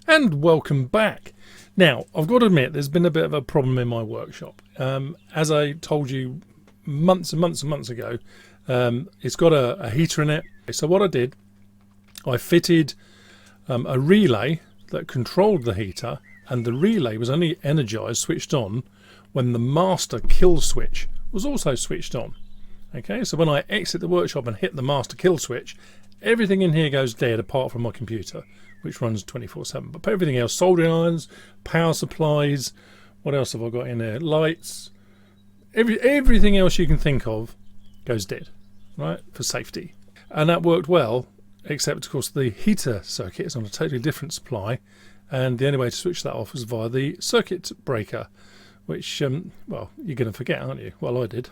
And welcome back. Now, I've got to admit, there's been a bit of a problem in my workshop. As I told you months and months and months ago, it's got a heater in it. So what I did, I fitted a relay that controlled the heater, and the relay was only energized, switched on, when the master kill switch was also switched on. Okay, so when I exit the workshop and hit the master kill switch, everything in here goes dead apart from my computer, which runs 24/7. But everything else, soldering irons, power supplies, what else have I got in there? Lights, everything else you can think of goes dead, right, for safety. And that worked well, except of course the heater circuit is on a totally different supply, and the only way to switch that off was via the circuit breaker, which, well, you're going to forget, aren't you? Well, I did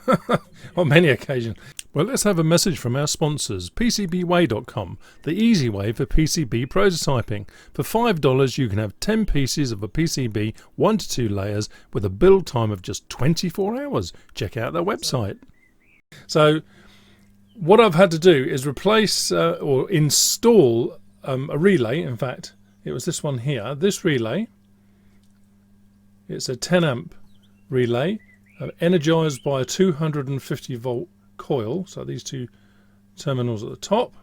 on many occasions. Well, let's have a message from our sponsors, PCBWay.com, the easy way for PCB prototyping. For $5, you can have 10 pieces of a PCB, 1 to 2 layers, with a build time of just 24 hours. Check out their website. So, what I've had to do is replace or install a relay. In fact, it was this one here. This relay, it's a 10 amp relay, energized by a 250 volt coil. So these two terminals at the top,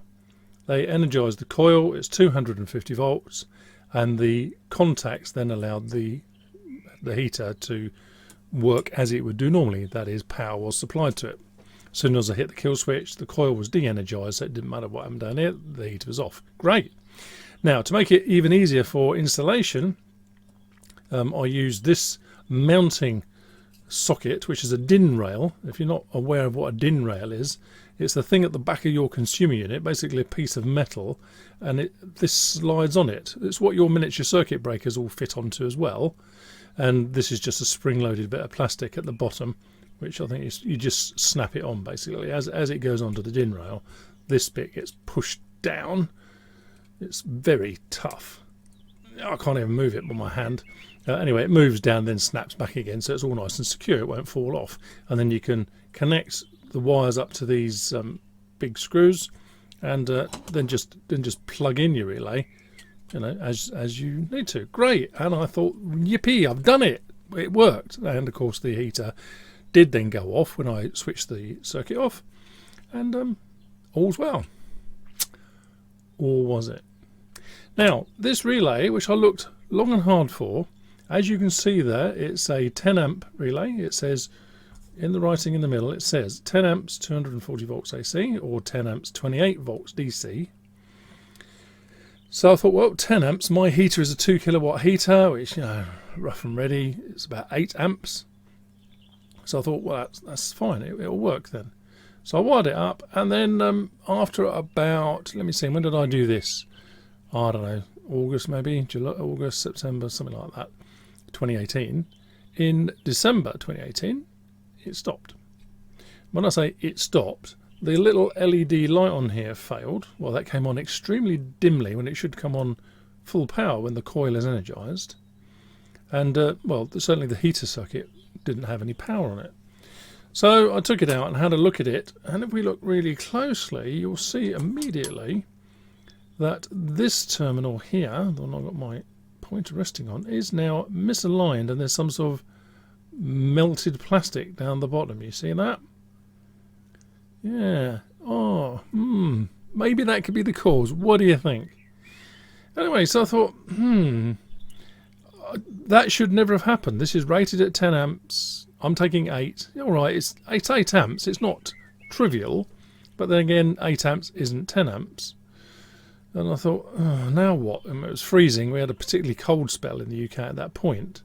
they energize the coil. It's 250 volts, and the contacts then allowed the heater to work as it would do normally. That is, power was supplied to it. As soon as I hit the kill switch, the coil was de-energized, so it didn't matter what happened down here, the heater was off. Great. Now, to make it even easier for installation, I used this mounting socket, which is a DIN rail. If you're not aware of what a DIN rail is, it's the thing at the back of your consumer unit, basically a piece of metal, and this slides on it. It's what your miniature circuit breakers all fit onto as well, and this is just a spring-loaded bit of plastic at the bottom, which I think you just snap it on basically. As it goes onto the DIN rail, this bit gets pushed down. It's very tough. I can't even move it with my hand. Anyway, it moves down, then snaps back again, so it's all nice and secure. It won't fall off. And then you can connect the wires up to these big screws, and then just plug in your relay, you know, as you need to. Great. And I thought, yippee, I've done it. It worked. And of course, the heater did then go off when I switched the circuit off, and all's well. Or was it? Now, this relay, which I looked long and hard for, as you can see there, it's a 10 amp relay. It says, in the writing in the middle, it says 10 amps 240 volts AC or 10 amps 28 volts DC. So I thought, well, 10 amps, my heater is a 2 kilowatt heater, which, you know, rough and ready, it's about 8 amps. So I thought, well, that's fine, it'll work then. So I wired it up, and then after about, let me see, when did I do this? I don't know, August maybe, July, August, September, something like that, 2018. In December 2018, it stopped. When I say it stopped, the little LED light on here failed. Well, that came on extremely dimly when it should come on full power when the coil is energized. And, well, certainly the heater circuit didn't have any power on it. So I took it out and had a look at it, and if we look really closely, you'll see immediately that this terminal here, the one I've got my pointer resting on, is now misaligned, and there's some sort of melted plastic down the bottom. You see that? Yeah. Oh, maybe that could be the cause. What do you think? Anyway, so I thought, that should never have happened. This is rated at 10 amps. I'm taking 8. All right, it's 8 amps. It's not trivial, but then again, 8 amps isn't 10 amps. And I thought, oh, now what? And it was freezing. We had a particularly cold spell in the UK at that point.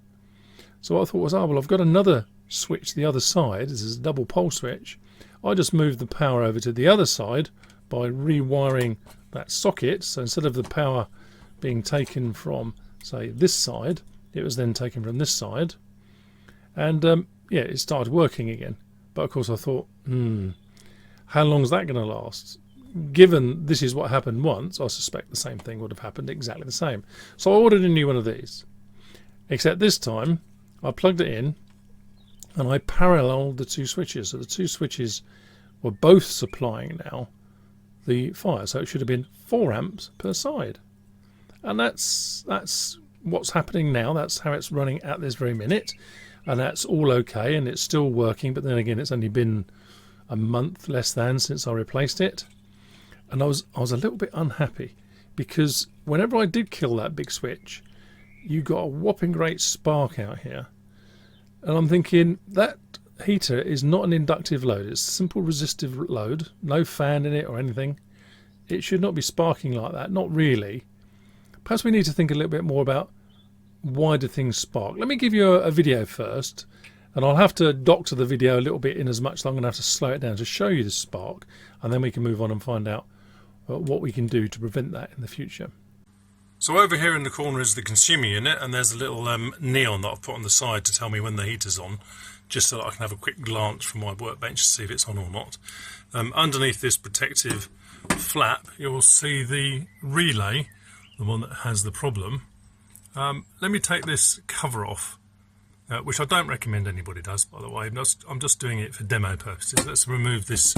So what I thought was, oh, well, I've got another switch the other side. This is a double pole switch. I just moved the power over to the other side by rewiring that socket. So instead of the power being taken from, say, this side, it was then taken from this side. And, yeah, it started working again. But, of course, I thought, how long is that going to last? Given this is what happened once, I suspect the same thing would have happened exactly the same. So I ordered a new one of these. Except this time, I plugged it in, and I paralleled the two switches. So the two switches were both supplying now the fire. So it should have been 4 amps per side. And that's what's happening now. That's how it's running at this very minute, and that's all okay, and it's still working. But then again, it's only been a month less than since I replaced it, and I was a little bit unhappy because whenever I did kill that big switch, you got a whopping great spark out here, and I'm thinking that heater is not an inductive load. It's a simple resistive load, no fan in it or anything. It should not be sparking like that, not really. Perhaps we need to think a little bit more about why do things spark. Let me give you a video first, and I'll have to doctor the video a little bit in as much as I'm going to have to slow it down to show you the spark, and then we can move on and find out what we can do to prevent that in the future. So over here in the corner is the consumer unit, and there's a little neon that I've put on the side to tell me when the heater's on, just so that I can have a quick glance from my workbench to see if it's on or not. Underneath this protective flap, you'll see the relay, the one that has the problem. Let me take this cover off, which I don't recommend anybody does, by the way. I'm just doing it for demo purposes. Let's remove this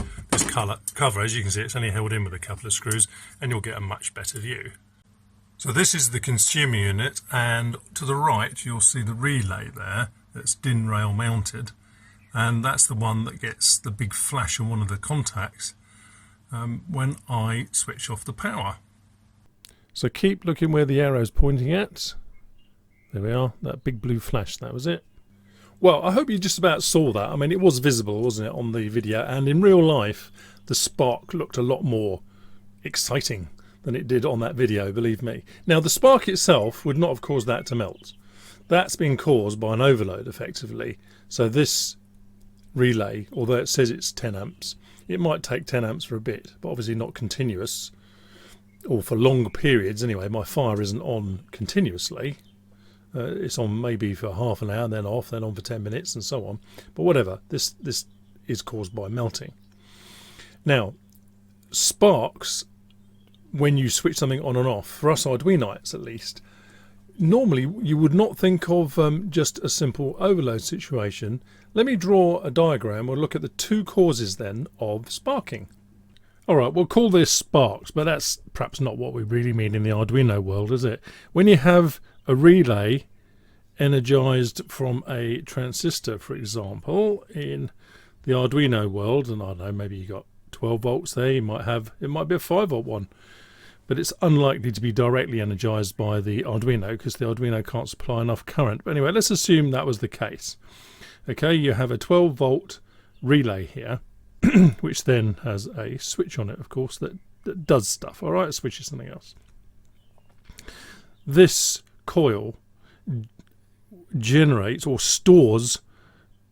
cover. As you can see, it's only held in with a couple of screws, and you'll get a much better view. So this is the consumer unit, and to the right you'll see the relay there that's DIN rail mounted, and that's the one that gets the big flash on one of the contacts when I switch off the power. So keep looking where the arrow's pointing at. There we are, that big blue flash, that was it. Well, I hope you just about saw that. I mean, it was visible, wasn't it, on the video, and in real life the spark looked a lot more exciting than it did on that video, believe me. Now, the spark itself would not have caused that to melt. That's been caused by an overload, effectively. So this relay, although it says it's 10 amps, it might take 10 amps for a bit, but obviously not continuous, or for long periods anyway. My fire isn't on continuously. It's on maybe for half an hour, then off, then on for 10 minutes, and so on. But whatever, this is caused by melting. Now, sparks, when you switch something on and off, for us Arduinoites at least, normally you would not think of just a simple overload situation. Let me draw a diagram. We'll look at the two causes then of sparking. Alright, we'll call this sparks, but that's perhaps not what we really mean in the Arduino world, is it? When you have a relay energized from a transistor, for example, in the Arduino world, and I don't know, maybe you got 12 volts there, it might be a 5 volt one, but it's unlikely to be directly energized by the Arduino because the Arduino can't supply enough current. But anyway, let's assume that was the case. Okay, you have a 12 volt relay here, which then has a switch on it, of course, that does stuff. All right, a switch is something else. This coil generates or stores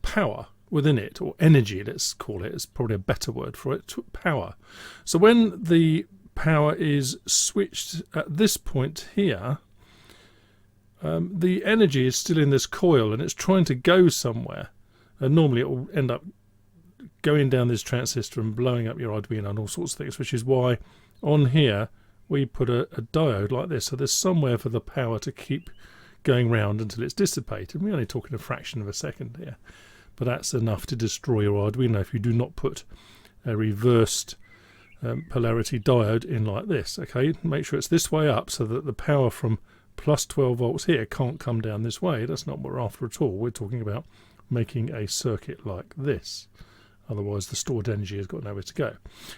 power within it, or energy, let's call it. It's probably a better word for it, power. So when the power is switched at this point here, the energy is still in this coil and it's trying to go somewhere, and normally it will end up going down this transistor and blowing up your Arduino and all sorts of things, which is why on here we put a diode like this, so there's somewhere for the power to keep going round until it's dissipated. We're only talking a fraction of a second here, but that's enough to destroy your Arduino if you do not put a reversed polarity diode in like this. Okay, make sure it's this way up so that the power from plus 12 volts here can't come down this way. That's not what we're after at all. We're talking about making a circuit like this. Otherwise the stored energy has got nowhere to go.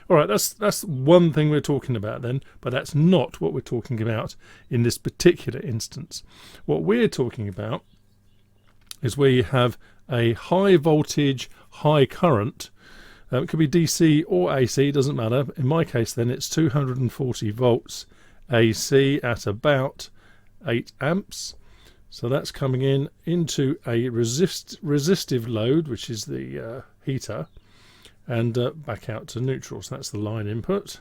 Alright, that's one thing we're talking about then, but that's not what we're talking about in this particular instance. What we're talking about is where you have a high voltage, high current. It could be DC or AC, doesn't matter. In my case then it's 240 volts AC at about 8 amps. So that's coming into a resistive load, which is the heater, and back out to neutral. So that's the line input.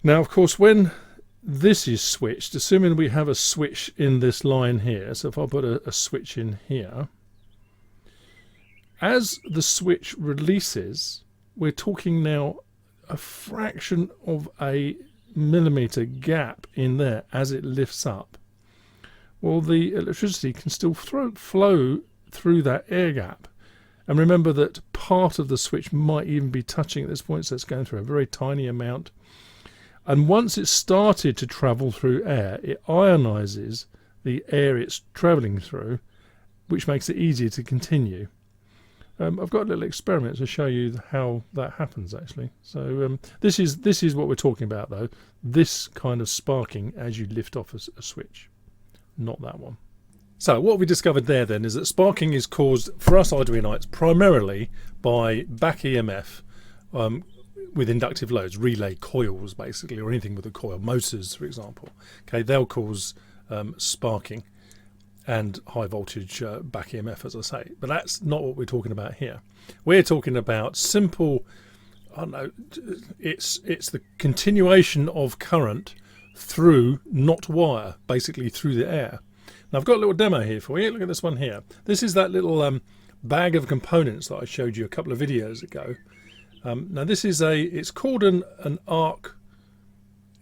Now, of course, when this is switched, assuming we have a switch in this line here, so if I put a switch in here, as the switch releases, we're talking now a fraction of a millimeter gap in there as it lifts up. Well, the electricity can still flow through that air gap. And remember that part of the switch might even be touching at this point, so it's going through a very tiny amount. And once it's started to travel through air, it ionizes the air it's traveling through, which makes it easier to continue. I've got a little experiment to show you how that happens actually. So this is what we're talking about though, this kind of sparking as you lift off a switch, not that one. So what we discovered there then is that sparking is caused for us Arduinoites primarily by back EMF with inductive loads, relay coils basically, or anything with a coil, motors for example. Okay, they'll cause sparking and high voltage back EMF, as I say, but that's not what we're talking about here. We're talking about simple, I don't know, it's the continuation of current through not wire, basically through the air. Now I've got a little demo here for you. Look at this one here. This is that little bag of components that I showed you a couple of videos ago. Now this is it's called an arc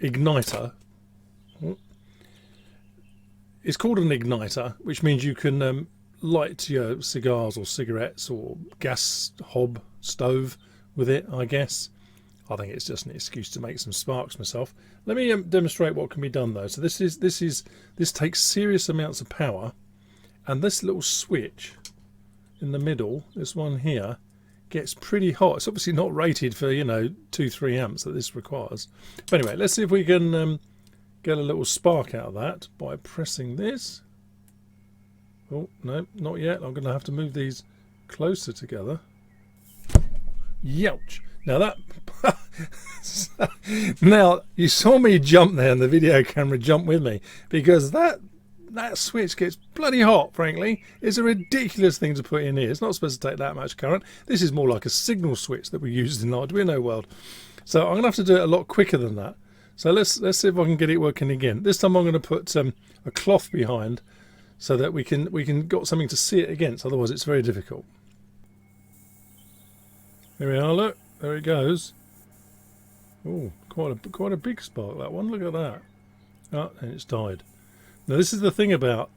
igniter. It's called an igniter, which means you can light your cigars or cigarettes or gas hob stove with it, I guess. I think it's just an excuse to make some sparks myself. Let me demonstrate what can be done though. So this takes serious amounts of power, and this little switch in the middle, this one here, gets pretty hot. It's obviously not rated for 2-3 amps that this requires. But anyway, let's see if we can get a little spark out of that by pressing this. Oh no, not yet. I'm going to have to move these closer together. Youch! Now that now you saw me jump there and the video camera jumped with me, because that switch gets bloody hot, frankly. It's a ridiculous thing to put in here. It's not supposed to take that much current. This is more like a signal switch that we use in the Arduino world. So I'm going to have to do it a lot quicker than that. So let's see if I can get it working again. This time I'm going to put a cloth behind so that we can got something to see it against. Otherwise it's very difficult. There we are. Look. There it goes. Oh, quite a big spark, that one. Look at that. Oh, and it's died. Now this is the thing about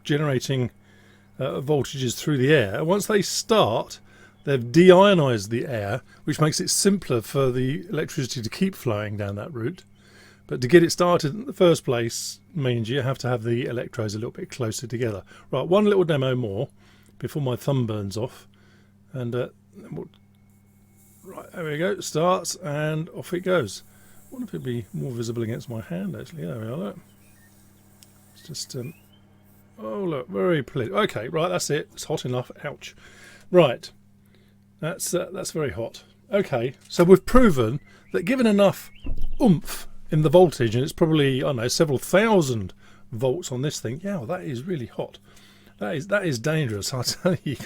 generating voltages through the air. Once they start, they've de-ionized the air, which makes it simpler for the electricity to keep flowing down that route. But to get it started in the first place means you have to have the electrodes a little bit closer together. Right, one little demo more before my thumb burns off, and right, there we go. It starts and off it goes. I wonder if it'd be more visible against my hand actually. There we are. Look. It's just oh look, very pretty. Okay, right, that's it. It's hot enough. Ouch. Right, that's very hot. Okay, so we've proven that given enough oomph in the voltage, and it's probably, I don't know, several thousand volts on this thing. Yeah, well, that is really hot. That is dangerous. I tell you,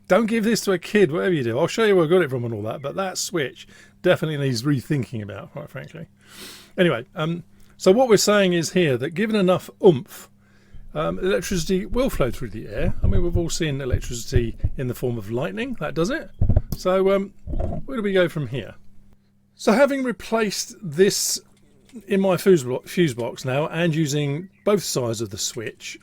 don't give this to a kid, whatever you do. I'll show you where I got it from and all that, but that switch definitely needs rethinking about, quite frankly. Anyway, so what we're saying is here that given enough oomph, electricity will flow through the air. I mean, we've all seen electricity in the form of lightning. That does it. So where do we go from here? So having replaced this in my fuse box now and using both sides of the switch,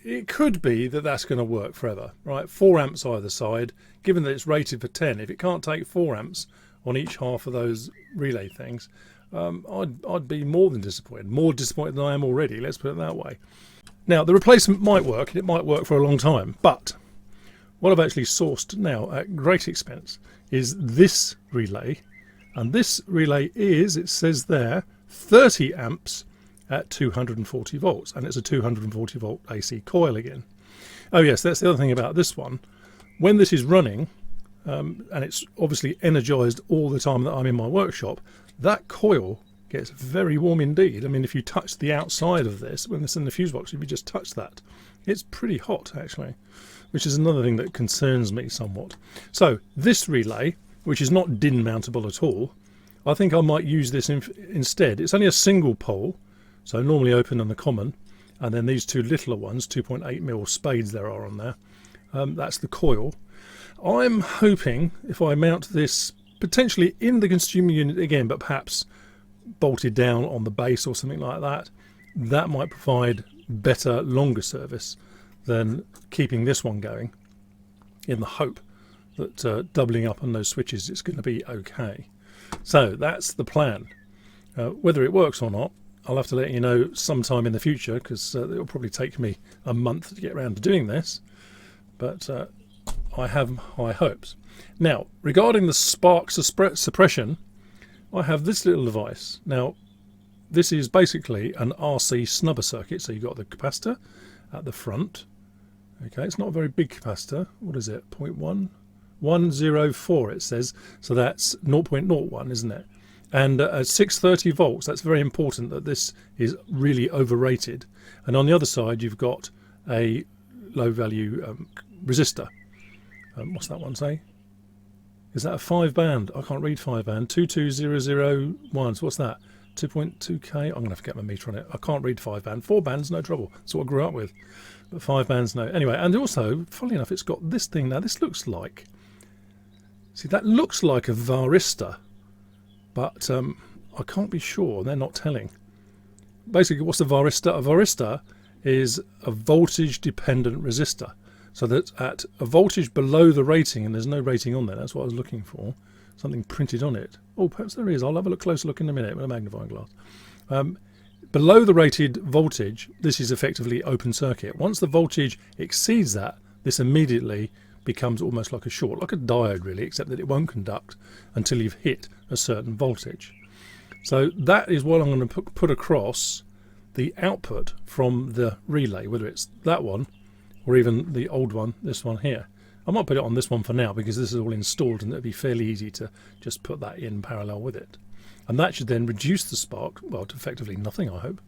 it could be that that's going to work forever, right? 4 amps either side, given that it's rated for 10. If it can't take 4 amps on each half of those relay things, I'd be more than disappointed. More disappointed than I am already, let's put it that way. Now, the replacement might work, and it might work for a long time, but what I've actually sourced now at great expense is this relay. And this relay is, it says there, 30 amps at 240 volts, and it's a 240 volt AC coil again. Oh yes, that's the other thing about this one. When this is running, and it's obviously energized all the time that I'm in my workshop, that coil gets very warm indeed. I mean, if you touch the outside of this, when it's in the fuse box, if you just touch that, it's pretty hot actually, which is another thing that concerns me somewhat. So this relay, which is not DIN mountable at all, I think I might use this instead. It's only a single pole, so normally open on the common, and then these two littler ones, 2.8mm spades there are on there. That's the coil. I'm hoping if I mount this potentially in the consumer unit again, but perhaps bolted down on the base or something like that, that might provide better, longer service than keeping this one going, in the hope that doubling up on those switches it's going to be okay. So that's the plan. Whether it works or not, I'll have to let you know sometime in the future, because it'll probably take me a month to get around to doing this, but I have high hopes. Now, regarding the spark suppression, I have this little device. Now, this is basically an RC snubber circuit, so you've got the capacitor at the front. Okay, it's not a very big capacitor. What is it? 0.1104 it says, so that's 0.01, isn't it? And at 630 volts, that's very important that this is really overrated. And on the other side, you've got a low value resistor. What's that one say? Is that a 5-band? I can't read 5-band. 22001. So what's that? 2.2K? I'm going to have to get my meter on it. I can't read 5-band. 4 bands, no trouble. That's what I grew up with. But 5 bands, no. Anyway, and also, funnily enough, it's got this thing now. This looks like... See, that looks like a varistor. But I can't be sure. They're not telling. Basically, what's a varistor? A varistor is a voltage-dependent resistor. So that at a voltage below the rating, and there's no rating on there, that's what I was looking for, something printed on it. Oh, perhaps there is. I'll have a closer look in a minute with a magnifying glass. Below the rated voltage, this is effectively open circuit. Once the voltage exceeds that, this immediately becomes almost like a short, like a diode really, except that it won't conduct until you've hit a certain voltage. So that is what I'm going to put across the output from the relay, whether it's that one or even the old one, this one here. I might put it on this one for now because this is all installed and it'd be fairly easy to just put that in parallel with it. And that should then reduce the spark, well, to effectively nothing, I hope,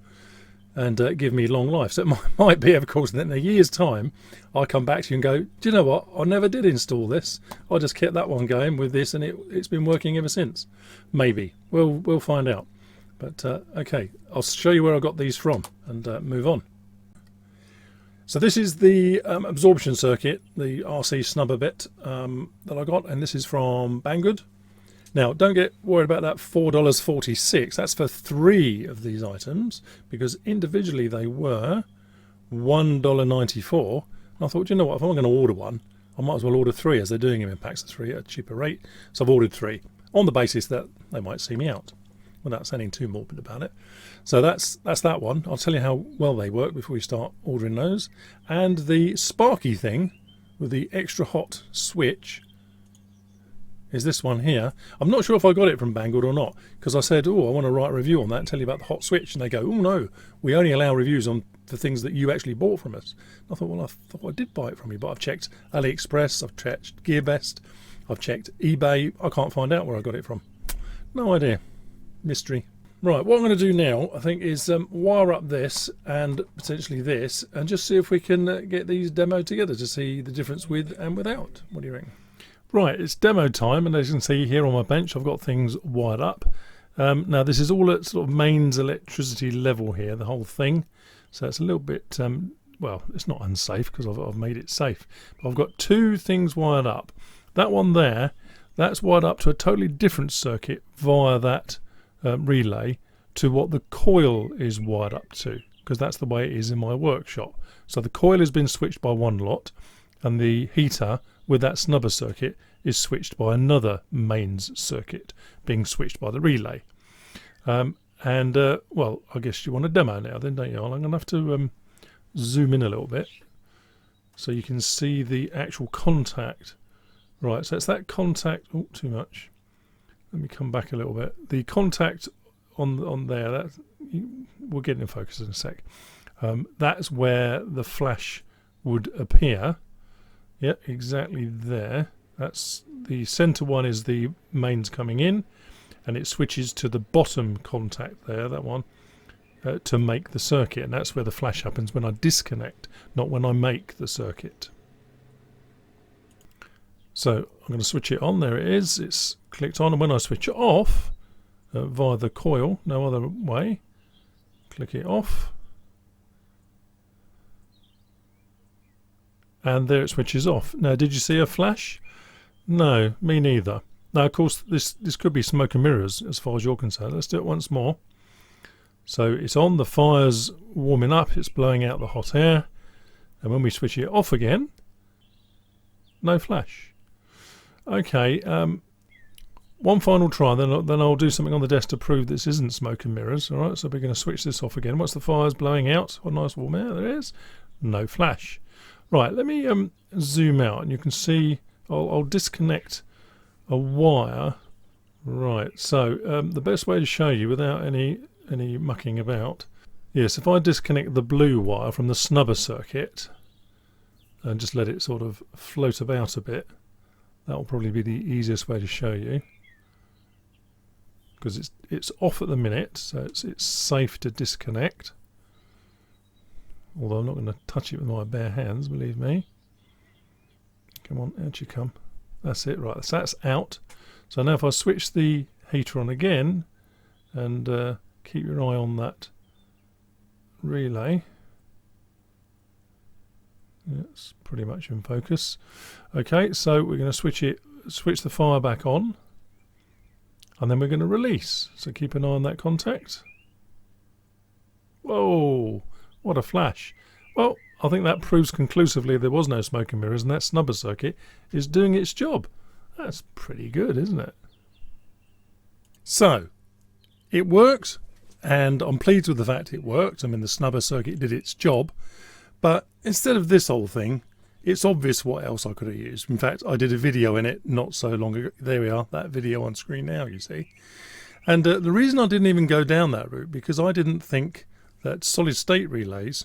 and give me long life. So it might be, of course, that in a year's time, I come back to you and go, do you know what? I never did install this. I just kept that one going with this and it's been working ever since. Maybe. We'll find out. But, okay, I'll show you where I got these from and move on. So this is the absorption circuit, the RC snubber bit that I got, and this is from Banggood. Now, don't get worried about that $4.46. That's for 3 of these items, because individually they were $1.94. And I thought, you know what, if I'm going to order one, I might as well order 3, as they're doing them in packs of 3 at a cheaper rate. So I've ordered 3, on the basis that they might see me out, without sounding too morbid about it. So that's that one. I'll tell you how well they work before we start ordering those. And the sparky thing with the extra hot switch is this one here. I'm not sure if I got it from Banggood or not, because I said, oh, I want to write a review on that and tell you about the hot switch, and they go, oh no, we only allow reviews on the things that you actually bought from us. And I thought, well, I thought I did buy it from you, but I've checked AliExpress, I've checked GearBest, I've checked eBay. I can't find out where I got it from. No idea. Mystery. Right, what I'm going to do now, I think, is wire up this and potentially this, and just see if we can get these demoed together to see the difference with and without. What do you reckon? Right, it's demo time, and as you can see here on my bench, I've got things wired up. Now, this is all at sort of mains electricity level here, the whole thing. So it's a little bit, well, it's not unsafe because I've made it safe. But I've got 2 things wired up. That one there, that's wired up to a totally different circuit via that relay to what the coil is wired up to, because that's the way it is in my workshop. So the coil has been switched by one lot, and the heater with that snubber circuit is switched by another mains circuit being switched by the relay. Well, I guess you want a demo now then, don't you? I'm going to have to zoom in a little bit so you can see the actual contact. Right, so it's that contact. Oh, too much. Let me come back a little bit. The contact on there, that we'll get in focus in a sec. That's where the flash would appear. Yeah, exactly there. That's the center one, is the mains coming in, and it switches to the bottom contact there, that one, to make the circuit, and that's where the flash happens when I disconnect, not when I make the circuit. So I'm going to switch it on. There it is. It's clicked on, and when I switch it off via the coil, no other way, click it off. And there it switches off. Now, did you see a flash? No, me neither. Now, of course, this could be smoke and mirrors as far as you're concerned. Let's do it once more. So it's on, the fire's warming up, it's blowing out the hot air. And when we switch it off again, no flash. Okay, one final try, then I'll do something on the desk to prove this isn't smoke and mirrors. Alright, so we're going to switch this off again. Once the fire's blowing out, what a nice warm air there is. No flash. Right, let me zoom out and you can see I'll disconnect a wire. Right, so the best way to show you without any mucking about, yes, if I disconnect the blue wire from the snubber circuit and just let it sort of float about a bit, that will probably be the easiest way to show you, because it's off at the minute, so it's safe to disconnect. Although I'm not going to touch it with my bare hands, believe me. Come on, out you come. That's it, right, so that's out. So now if I switch the heater on again and keep your eye on that relay. Yeah, it's pretty much in focus. Okay, so we're going to switch the fire back on, and then we're going to release. So keep an eye on that contact. Whoa! What a flash. Well, I think that proves conclusively there was no smoke and mirrors and that snubber circuit is doing its job. That's pretty good, isn't it? So, it worked, and I'm pleased with the fact it worked. I mean, the snubber circuit did its job, but instead of this whole thing, it's obvious what else I could have used. In fact, I did a video in it not so long ago. There we are, that video on screen now, you see. And the reason I didn't even go down that route, because I didn't think that solid state relays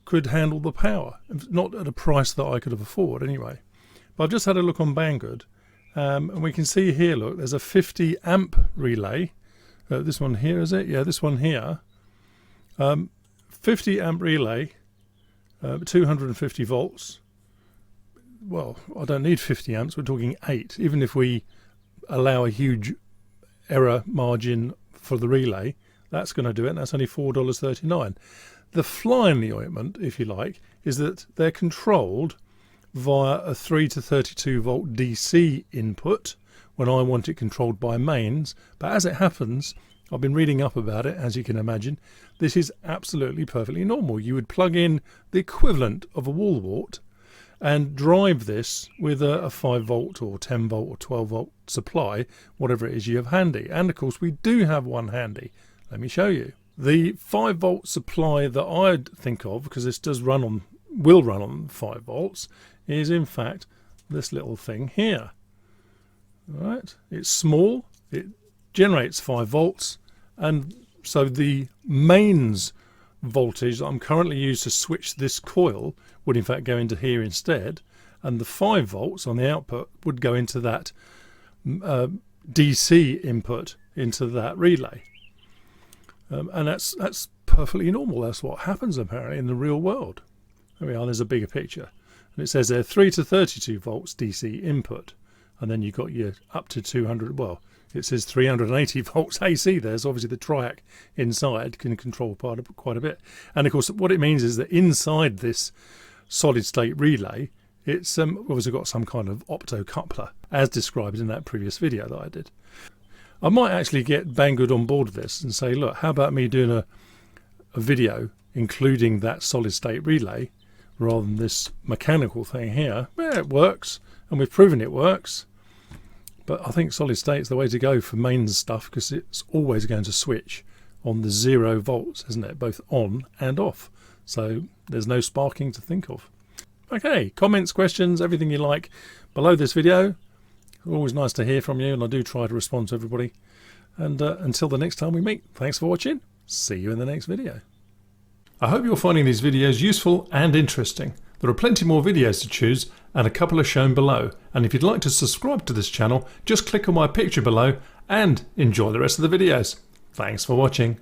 could handle the power, not at a price that I could afford anyway. But I've just had a look on Banggood, and we can see here, look, there's a 50 amp relay. This one here, is it? Yeah, this one here. 50 amp relay, 250 volts. Well, I don't need 50 amps, we're talking 8. Even if we allow a huge error margin for the relay, that's going to do it, and that's only $4.39. The fly in the ointment, if you like, is that they're controlled via a 3 to 32 volt DC input when I want it controlled by mains. But as it happens, I've been reading up about it, as you can imagine, this is absolutely perfectly normal. You would plug in the equivalent of a wall wart and drive this with a 5 volt or 10 volt or 12 volt supply, whatever it is you have handy. And of course we do have one handy. Let me show you. The 5 volt supply that I think of, because this does will run on 5 volts, is in fact this little thing here. Right? It's small, it generates 5 volts, and so the mains voltage that I'm currently used to switch this coil would in fact go into here instead, and the 5 volts on the output would go into that DC input into that relay. And that's perfectly normal. That's what happens apparently in the real world. There we are, there's a bigger picture. And it says there 3 to 32 volts DC input. And then you've got your up to 200, well, it says 380 volts AC there. So obviously the triac inside can control quite a bit. And of course what it means is that inside this solid state relay, it's obviously got some kind of optocoupler, as described in that previous video that I did. I might actually get Banggood on board with this and say, look, how about me doing a video including that solid state relay rather than this mechanical thing here. Well, it works, and we've proven it works. But I think solid state is the way to go for mains stuff, because it's always going to switch on the 0 volts, isn't it? Both on and off. So there's no sparking to think of. Okay, comments, questions, everything you like below this video. Always nice to hear from you, and I do try to respond to everybody. And until the next time we meet, thanks for watching. See you in the next video. I hope you're finding these videos useful and interesting. There are plenty more videos to choose, and a couple are shown below. And if you'd like to subscribe to this channel, just click on my picture below and enjoy the rest of the videos. Thanks for watching.